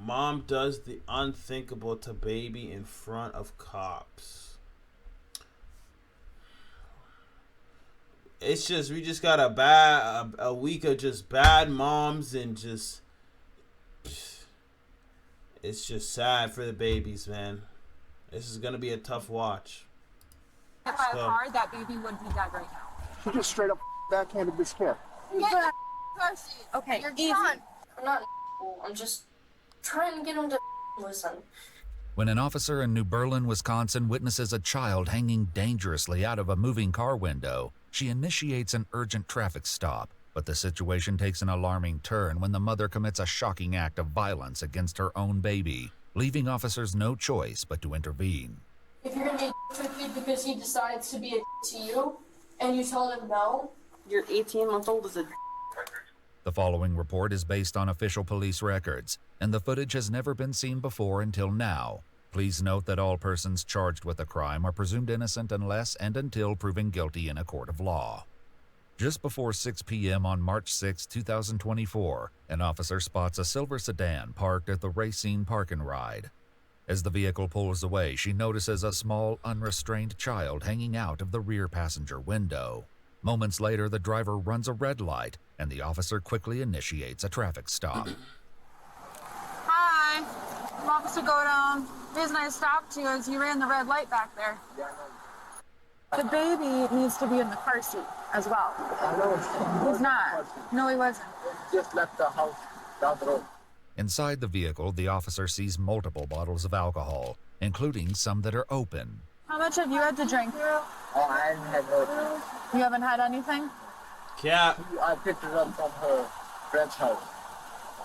Mom does the unthinkable to baby in front of cops. It's just we just got a week of just bad moms and just it's just sad for the babies, man. This is gonna be a tough watch. If I was hard, that baby would be dead right now. She just straight up backhanded this kid. Okay, You're easy. done. I'm not. I'm just trying to get him to listen. When an officer in New Berlin, Wisconsin witnesses a child hanging dangerously out of a moving car window, she initiates an urgent traffic stop. But the situation takes an alarming turn when the mother commits a shocking act of violence against her own baby, leaving officers no choice but to intervene. If you're gonna be a to a kid because he decides to be a to you, and you tell him no, your 18-month-old is a. The following report is based on official police records, and the footage has never been seen before until now. Please note that all persons charged with a crime are presumed innocent unless and until proven guilty in a court of law. Just before 6 p.m. on March 6, 2024, an officer spots a silver sedan parked at the Racine Park and Ride. As the vehicle pulls away, she notices a small, unrestrained child hanging out of the rear passenger window. Moments later, the driver runs a red light, and the officer quickly initiates a traffic stop. Hi, I'm Officer Godon. The reason I stopped you is you ran the red light back there. The baby needs to be in the car seat as well. He's not. No, he wasn't. Just left the house down the road. Inside the vehicle, the officer sees multiple bottles of alcohol, including some that are open. How much have you had to drink? Oh, I haven't had no. You haven't had anything? Cap. I picked her up from her friend's house.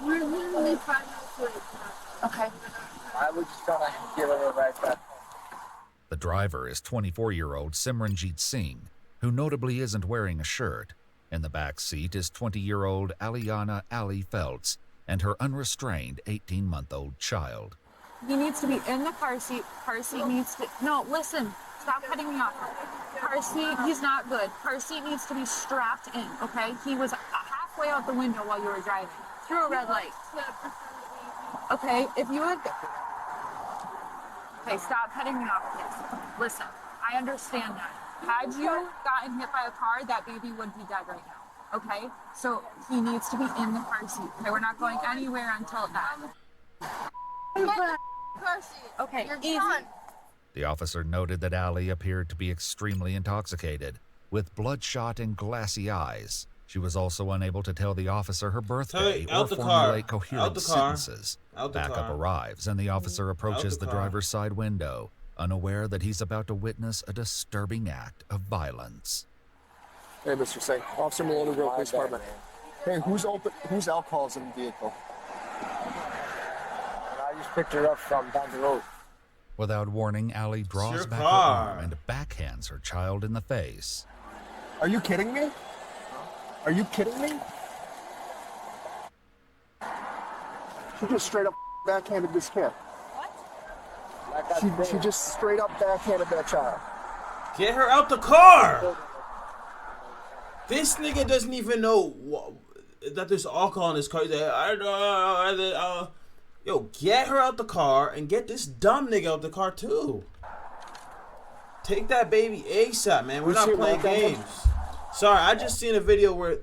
we're literally 5 minutes late. Okay. I was just gonna give her a ride back. The driver is 24-year-old Simranjeet Singh, who notably isn't wearing a shirt. In the back seat is 20-year-old Aliana Ali Feltz and her unrestrained 18-month-old child. He needs to be in the car seat. Car seat needs to... No, listen. Stop cutting me off. Car seat, he's not good. Car seat needs to be strapped in, okay? He was halfway out the window while you were driving. Through a red light. Okay, if you would... Okay, stop cutting me off, please. Listen, I understand that. Had you gotten hit by a car, that baby would be dead right now, okay? So he needs to be in the car seat, okay? We're not going anywhere until that. Okay, You're easy. done. The officer noted that Ali appeared to be extremely intoxicated, with bloodshot and glassy eyes. She was also unable to tell the officer her birthday or formulate coherent sentences. Backup arrives, and the officer approaches the driver's side window, unaware that he's about to witness a disturbing act of violence. Hey, Mr. Singh. Officer Maloney, Road Police Department. Hey, whose alcohol's in the vehicle? I just picked her up from down the road. Without warning, Ali draws back her arm and backhands her child in the face. Are you kidding me? Are you kidding me? She just straight up backhanded this kid. What? She just straight up backhanded that child. Get her out the car! This nigga doesn't even know that there's alcohol in his car. He's like, yo, get her out the car and get this dumb nigga out the car too. Take that baby ASAP, man. We're not playing games. Sorry, I just seen a video where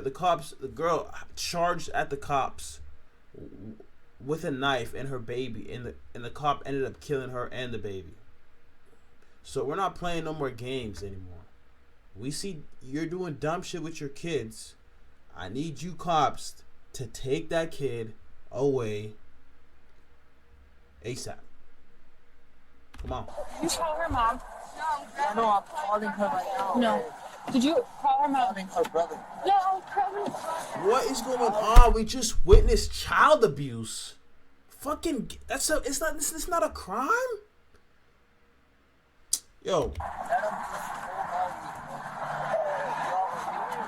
the girl charged at the cops with a knife and her baby, and the cop ended up killing her and the baby. So we're not playing no more games anymore. We see you're doing dumb shit with your kids. I need you cops to take that kid away ASAP. Come on. Did you call her mom? No, I'm calling her right now. No. Did you call her mom? Calling her brother. No, probably. What is going on? We just witnessed child abuse. Fucking, it's not a crime. Yo.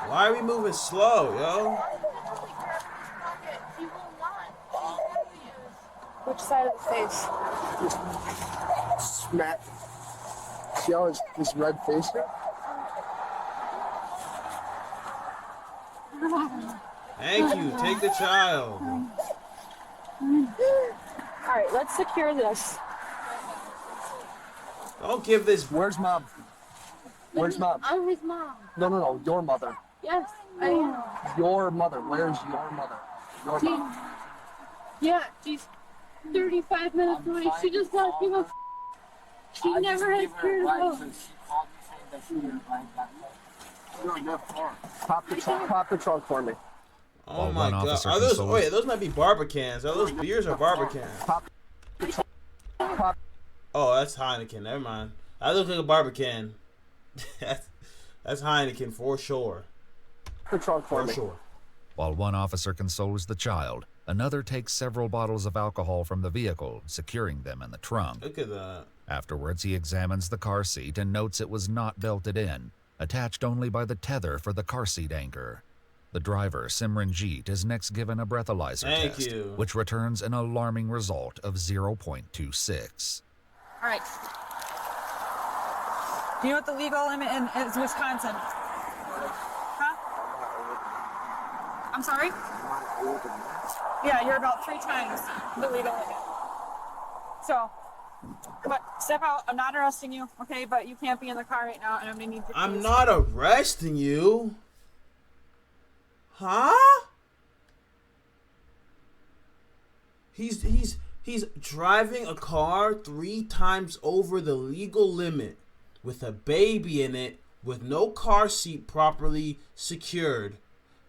Why are we moving slow, yo? Which side of the face? Smack. See how his red face here? Thank you. Take the child. right, let's secure this. Don't give this. Where's mom? Where's mom? I'm his mom. No. Your mother. Yes, I am. Your mother. Where's your mother? Your mom. Yeah, she's 35 minutes away. She just got to give a. She never has cared about. Pop the trunk for me. Oh While my one god. officer Are those? consoles- Oh yeah, those might be Barbicans. Are those beers or Barbicans? Pop Oh, that's Heineken. Never mind. I look like a Barbican. that's Heineken for sure. the trunk for For me. sure. While one officer consoles the child, another takes several bottles of alcohol from the vehicle, securing them in the trunk. Look at that. Afterwards, he examines the car seat and notes it was not belted in, attached only by the tether for the car seat anchor. The driver, Simranjeet, is next given a breathalyzer Thank test, you. which returns an alarming result of 0.26. All right. Do you know what the legal limit is Wisconsin? Huh? I'm sorry? Yeah, you're about 3 times the legal limit. So, but step out. I'm not arresting you, okay? But you can't be in the car right now, and I'm gonna need your I'm keys. not arresting you. Huh? He's driving a car 3 times over the legal limit with a baby in it with no car seat properly secured.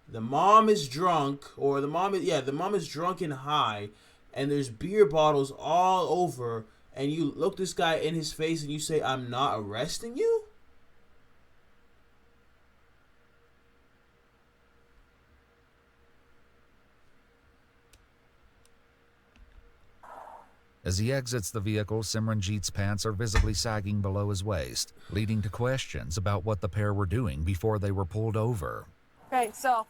The mom is drunk, or the mom is drunk and high, and there's beer bottles all over, and you look this guy in his face and you say, "I'm not arresting you?" As he exits the vehicle, Simranjeet's pants are visibly sagging below his waist, leading to questions about what the pair were doing before they were pulled over. Okay, so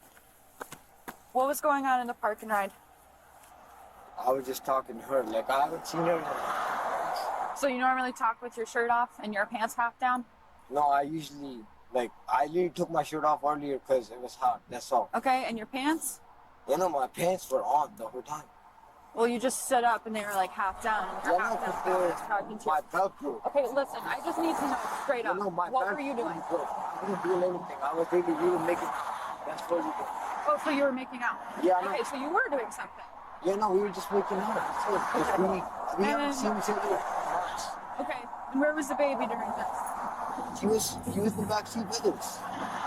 what was going on in the park and ride? I was just talking to her. Like, I haven't seen her. So you normally talk with your shirt off and your pants half down? No, I literally took my shirt off earlier because it was hot. That's all. Okay, and your pants? You know, my pants were on the whole time. Well, you just stood up and they were like half down. And you're Yeah, half no, down. because I was talking to my you. Velcro. Okay, listen, I just need to know straight up. You know, my What Velcro were you doing? was broke. I wasn't doing anything. I was thinking you were making. That's what you did. Oh, so you were making out? Yeah, I know. Okay, so you were doing something. Yeah, no, we were just making out. That's it. 'Cause we haven't seen each other in months. Okay, and where was the baby during this? He was in the backseat with us.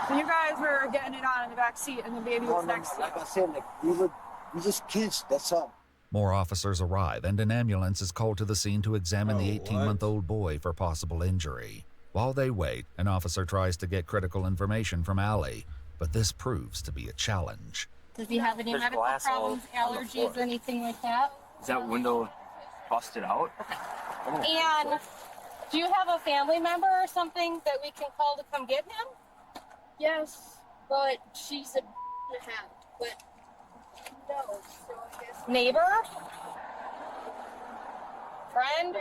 So you guys were getting it on in the back seat and the baby was next to you. Like I said, we just kissed. That's all. More officers arrive, and an ambulance is called to the scene to examine the Oh, 18-month-old boy for possible injury. While they wait, an officer tries to get critical information from Allie, but this proves to be a challenge. Does he have any There's medical glass all problems, on the allergies, floor. anything like that? Is that window busted out? And do you have a family member or something that we can call to come get him? Yes, but she's a and a half. But no, so I guess Neighbor? Friend?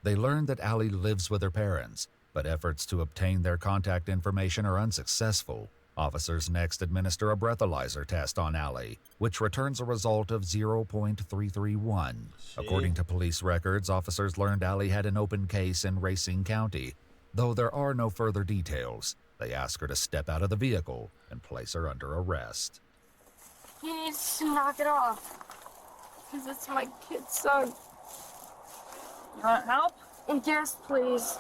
They learn that Allie lives with her parents, but efforts to obtain their contact information are unsuccessful. Officers next administer a breathalyzer test on Allie, which returns a result of 0.331. According to police records, officers learned Allie had an open case in Racine County. Though there are no further details, they ask her to step out of the vehicle and place her under arrest. he needs to knock it off. Because it's my kid's son. You want help? Yes, please.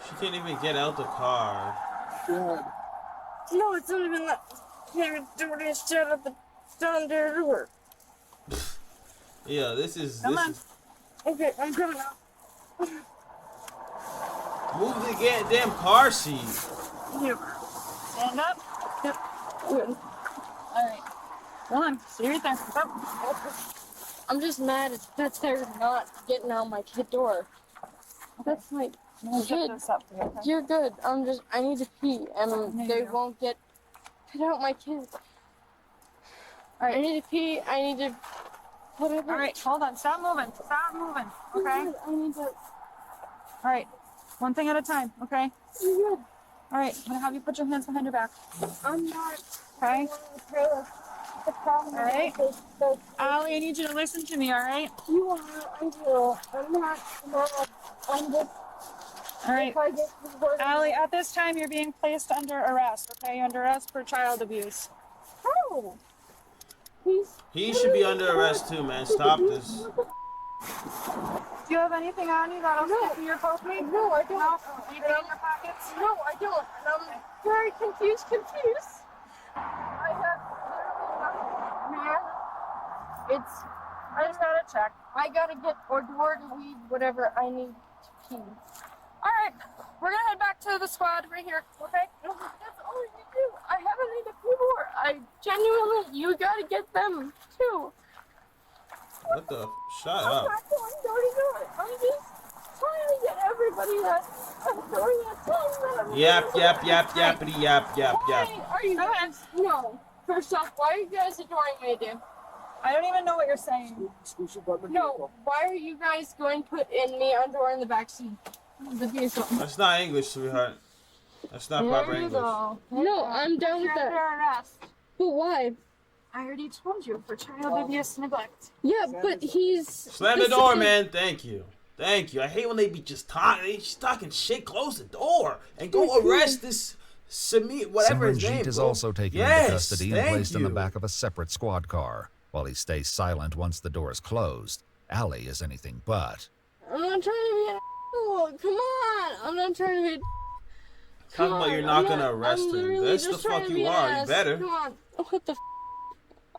She can't even get out the car. No, it's not even that. They're doing this shit at the down their door. Yeah, this is. Come on. Okay, I'm coming out. Move the damn car seat. Here. Stand up. Yep. Good. All right. Come on. Stay right there. Up. I'm just mad that they're not getting out my kid door. That's my We'll get kid. this up for you, okay? You're good. I need to pee, and you they do. won't get out my kid. All right. I need to pee. I need to. Whatever. All right. Hold on. Stop moving. Stop moving. Okay. I need to. All right. One thing at a time. Okay. You're good. All right. I'm gonna have you put your hands behind your back. I'm not. Okay. the problem. All right. That Allie, I need you to listen to me, all right? you are, I do. I'm not mad. I'm just, All right. if I get the word. Allie, at this time, you're being placed under arrest, okay? Under arrest for child abuse. How? He's He should be under arrest too, man. Stop this. Do you have anything on you that'll stick in your coat, mate? No, I don't. No? Anything in your pockets? No, I don't. And I'm very confused. I have literally nothing. Man, it's, I just gotta check. I gotta get Ordward and weed, whatever I need to pee. All right. We're gonna head back to the squad right here, okay? That's all you do. I haven't need to pee more. I genuinely, you gotta get them too. What the? Shut I'm up. not going door to door. I'm just trying to get everybody that I'm doing it. Telling them. Yappity yap. Why are you guys? No. First off, why are you guys ignoring me, dude? I don't even know what you're saying. No. Why are you guys going to put in me underwear in the backseat of the vehicle? That's not English, sweetheart. That's not proper English. No, I'm done with Under that. arrest. But why? I already told you, for child abuse neglect. Yeah, but he's. Slam the door, man. Thank you. I hate when they be just talking. She's talking shit. Close the door and go arrest this whatever his name Simranjit is bro. also taken into custody and placed in the back of a separate squad car. While he stays silent once the door is closed, Allie is anything but. I'm not trying to be an asshole. Come on. I'm not trying to be. Talking about you're not gonna arrest him. That's the fuck you are. You better. Come on. What the?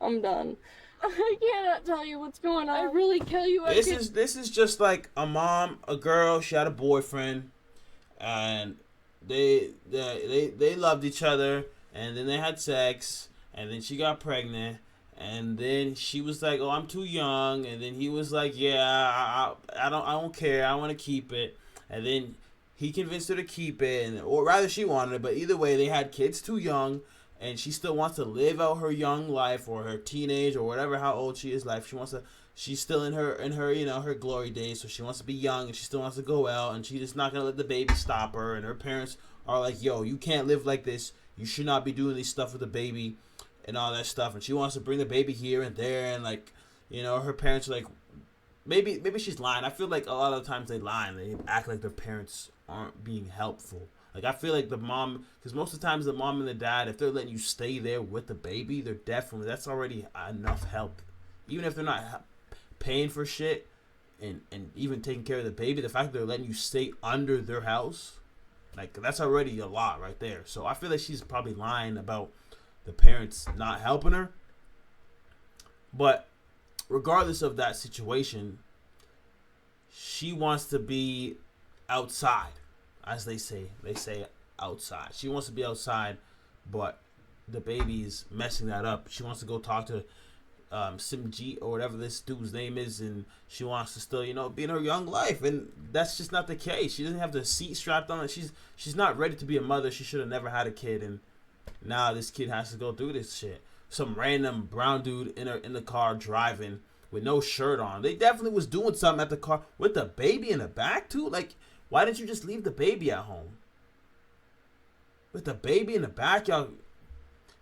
I'm done. I cannot tell you what's going on. I really tell you. This is just like a mom, a girl. She had a boyfriend, and they loved each other, and then they had sex, and then she got pregnant, and then she was like, "Oh, I'm too young," and then he was like, "Yeah, I don't care. I want to keep it," and then he convinced her to keep it, or rather, she wanted it. But either way, they had kids too young. And she still wants to live out her young life or her teenage or whatever how old she is life. She's still in her her glory days, so she wants to be young and she still wants to go out, and she's just not gonna let the baby stop her. And her parents are like, "Yo, you can't live like this. You should not be doing this stuff with the baby and all that stuff." And she wants to bring the baby here and there, and like, her parents are like, maybe she's lying. I feel like a lot of the times they lie and they act like their parents aren't being helpful. Like, I feel like the mom, because most of the times the mom and the dad, if they're letting you stay there with the baby, that's already enough help. Even if they're not paying for shit and even taking care of the baby, the fact that they're letting you stay under their house, like, that's already a lot right there. So I feel like she's probably lying about the parents not helping her. But regardless of that situation, she wants to be outside. As they say outside. She wants to be outside, but the baby's messing that up. She wants to go talk to Simranjit or whatever this dude's name is, and she wants to still, be in her young life, and that's just not the case. She doesn't have the seat strapped on. She's not ready to be a mother. She should have never had a kid, and now this kid has to go through this shit. Some random brown dude in the car driving with no shirt on. They definitely was doing something at the car with the baby in the back too. Like, why didn't you just leave the baby at home? With the baby in the back, y'all.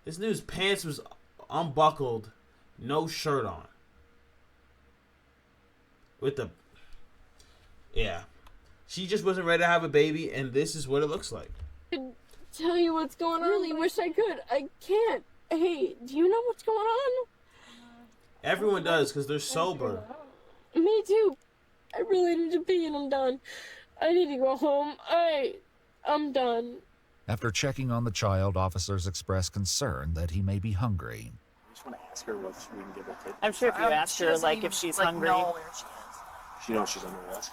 This dude's pants was unbuckled, no shirt on. Yeah. She just wasn't ready to have a baby, and this is what it looks like. I could tell you what's going on. I really wish I could. I can't. Hey, do you know what's going on? Everyone does, because they're sober. Me too. I really need to pee and I'm done. I need to go home. I'm done. After checking on the child, officers express concern that he may be hungry. I just want to ask her what we can give her kid. I'm sure if you ask her, like, if she's hungry. Know where she is. She knows she's under arrest.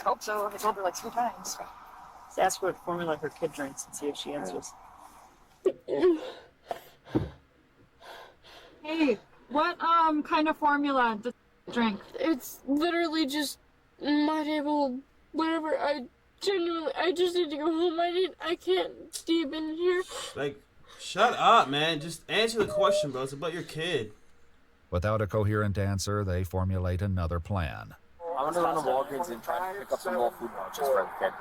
I hope so. I told her like 3 times. Just ask her what formula her kid drinks and see if she answers. Hey, what kind of formula does she drink? It's literally just my table, whatever. I just need to go home. I can't sleep in here. Like, shut up, man. Just answer the question, bro. It's about your kid. Without a coherent answer, they formulate another plan. I'm gonna run to Walgreens and try to pick up some more food pouches for the kid.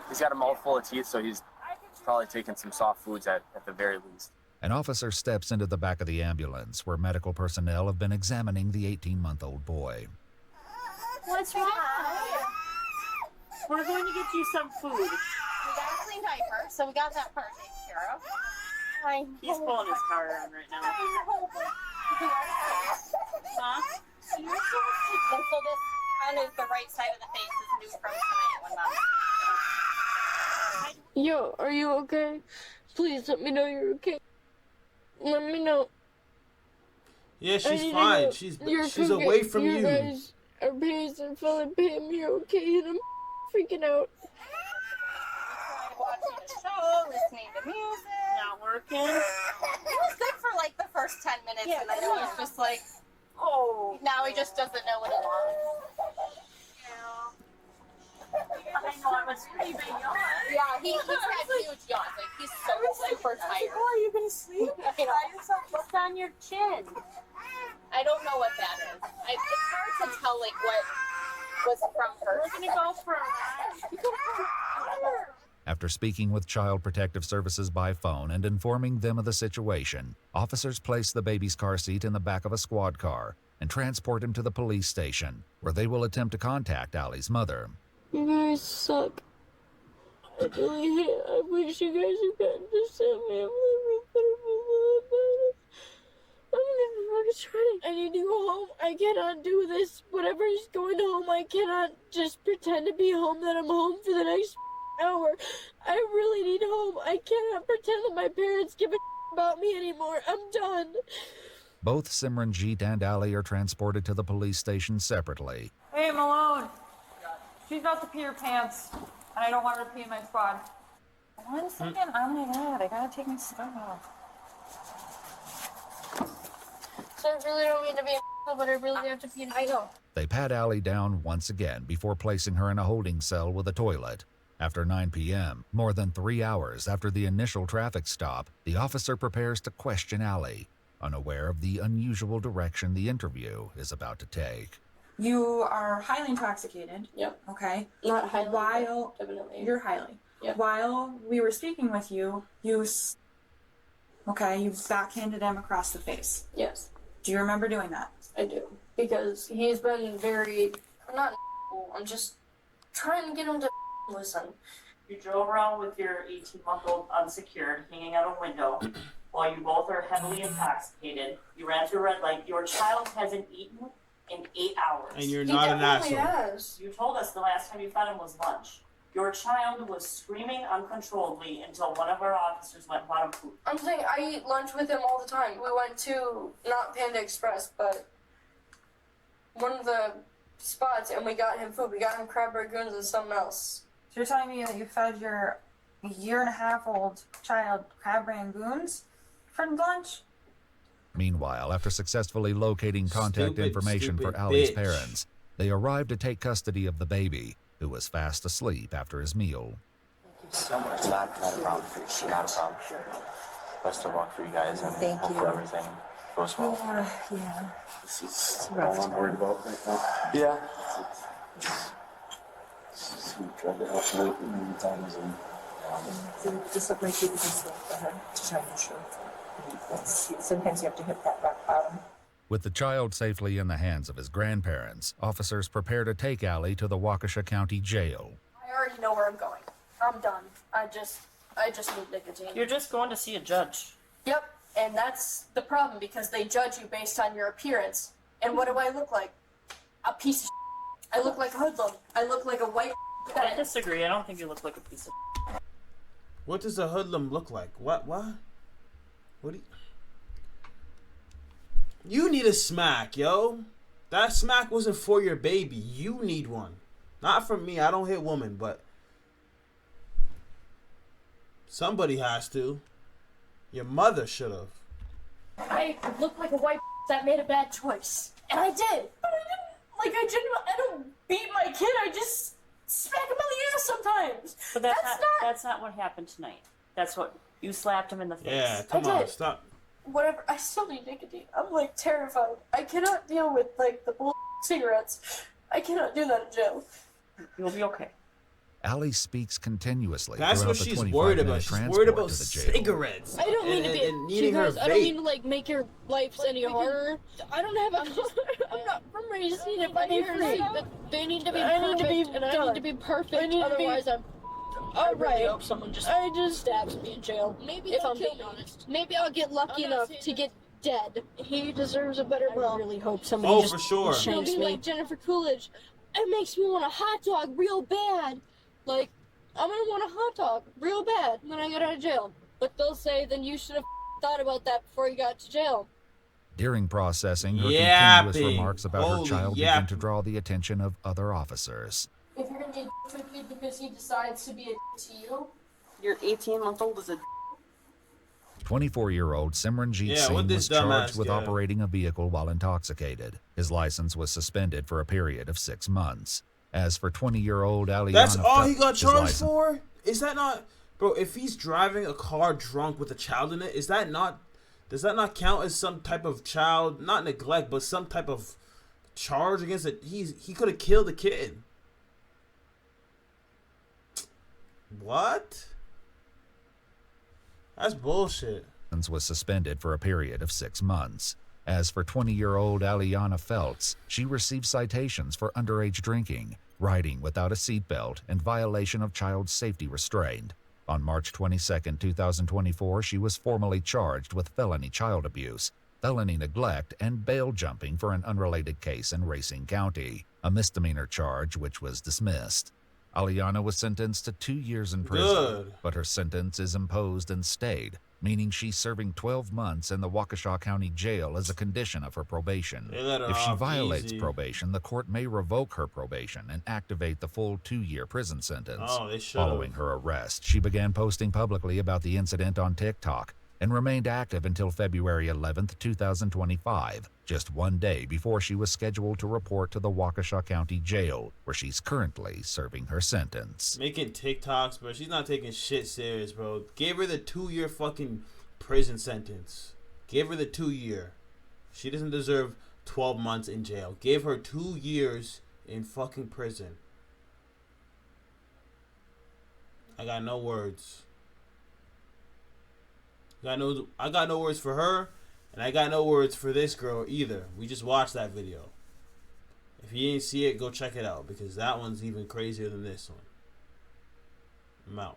He's got a mouthful of teeth, so he's probably taking some soft foods at the very least. An officer steps into the back of the ambulance where medical personnel have been examining the 18-month-old boy. What's wrong? We're going to get you some food. We got a clean diaper, so we got that part taken care of. He's pulling his car around right now. Huh? So this kind of the right side of the face is new from tonight when Mom. Yo, are you okay? Please let me know you're okay. Let me know. Yeah, I she's need to fine. know She's you're away from you you. guys are paying and feeling pain. You're okay, and I'm freaking out. Watching a show, listening to music. Not working. It was good for like the first 10 minutes, and then it was just like, Oh. now he just doesn't know what he wants. I know I'm a screaming yawn. Yeah, he's had huge yawns. Like, he's so super tired. Are you going to sleep? You know, What's on your chin? I don't know what that is. It's hard to tell, like, what was from her. We're going to go for a ride. After speaking with Child Protective Services by phone and informing them of the situation, officers place the baby's car seat in the back of a squad car and transport him to the police station, where they will attempt to contact Allie's mother. You guys suck. I really hate. I wish you guys had gotten to send me. I'm never fucking trying. I need to go home. I cannot do this. Whatever is going home, I cannot just pretend to be home that I'm home for the next hour. I really need home. I cannot pretend that my parents give a about me anymore. I'm done. Both Simranjeet and Allie are transported to the police station separately. Hey, Malone. She's about to pee her pants, and I don't want her to pee in my squad. 1 second. Oh my god, I gotta take my stuff off. So I really don't mean to be a but I really have to pee. I know. They pat Allie down once again before placing her in a holding cell with a toilet. After 9 p.m., more than 3 hours after the initial traffic stop, the officer prepares to question Allie, unaware of the unusual direction the interview is about to take. You are highly intoxicated. Yep. Okay. Not highly. While Definitely. you're highly. Yep. While we were speaking with you, you backhanded him across the face. Yes, Do you remember doing that? I do. Because he's been very. I'm not. I'm just trying to get him to listen. You drove around with your 18-month-old unsecured, hanging out a window, while you both are heavily intoxicated. You ran through a red light. Your child hasn't eaten in 8 hours. And you're not an asshole. Has. You told us the last time you fed him was lunch. Your child was screaming uncontrollably until one of our officers went and bought him food. I'm saying I eat lunch with him all the time. We went to, not Panda Express, but one of the spots, and we got him food. We got him crab rangoons and something else. So you're telling me that you fed your 1.5-year-old child crab rangoons for lunch? Meanwhile, after successfully locating contact information for stupid Allie's bitch. parents, they arrive to take custody of the baby, who was fast asleep after his meal. So much. Not a problem. Not a problem. Best of luck for you guys, and Thank hope you. everything goes well. Yeah. This is all I'm worried about right now. Yeah. We tried to help out many times, and Just look like you can sleep for her to try and show. Sometimes you have to hit that rock bottom. With the child safely in the hands of his grandparents, officers prepare to take Allie to the Waukesha County Jail. I already know where I'm going. I'm done. I just need nicotine. You're just going to see a judge. Yep, and that's the problem because they judge you based on your appearance. And what do I look like? A piece of I look like a hoodlum. I look like a white I disagree. I don't think you look like a piece of What does a hoodlum look like? What? What do you need a smack, yo. That smack wasn't for your baby. You need one. Not for me. I don't hit women, but somebody has to. Your mother should have. I look like a white that made a bad choice. And I did. But I didn't, I don't beat my kid. I just smack him on the ass sometimes. But that's not what happened tonight. That's what you slapped him in the face. Yeah, come on, stop. Whatever, I still need nicotine. I'm terrified. I cannot deal with the bull cigarettes. I cannot do that in jail. You'll be okay. Allie speaks continuously That's throughout what the she's 25-minute worried about. She's transport worried about to the jail. cigarettes. I don't mean to be. and needing her Guys, I don't mean vape. to like make your life any harder. I don't have a. I'm not from raised in my ears. They need to be perfect, and I need to be perfect. Otherwise, I'm. All right. Hope someone just. I just stabs me in jail. Maybe if I'm being honest. Maybe I'll get lucky enough to get dead. He deserves a better. I really hope somebody just for sure. shanks me. Like Jennifer Coolidge. It makes me want a hot dog real bad. Like, I'm gonna want a hot dog real bad when I get out of jail. But they'll say, then you should have thought about that before you got to jail. During processing, her Yapping. continuous remarks about her Holy child yap. begin to draw the attention of other officers. If you're gonna be a kid because he decides to be a to you, Your 18-month-old is a 24-year-old Simranjeet Yeah, Singh what this was charged dumbass with get? operating a vehicle while intoxicated. His license was suspended for a period of 6 months. As for 20-year-old Aliana, That's all he got his charged license- for? Is that not, bro? If he's driving a car drunk with a child in it, is that not? Does that not count as some type of child, not neglect, but some type of charge against it? He could have killed the kid. What? That's bullshit. was suspended for a period of 6 months. As for 20-year-old Aliana Feltz, she received citations for underage drinking, riding without a seatbelt, and violation of child safety restraint. On March 22, 2024, she was formally charged with felony child abuse, felony neglect, and bail jumping for an unrelated case in Racine County, a misdemeanor charge which was dismissed. Aliana was sentenced to 2 years in prison, Good. but her sentence is imposed and stayed, meaning she's serving 12 months in the Waukesha County Jail as a condition of her probation. They let her If she off violates easy. probation, the court may revoke her probation and activate the full 2-year prison sentence. Oh, they should've. Following her arrest, she began posting publicly about the incident on TikTok and remained active until February 11, 2025, just 1 day before she was scheduled to report to the Waukesha County Jail, where she's currently serving her sentence. Making TikToks, bro. She's not taking shit serious, bro. Gave her the 2-year fucking prison sentence. Give her the 2-year. She doesn't deserve 12 months in jail. Gave her 2 years in fucking prison. I got no words. I got no words for her, and I got no words for this girl either. We just watched that video. If you didn't see it, go check it out, because that one's even crazier than this one. I'm out.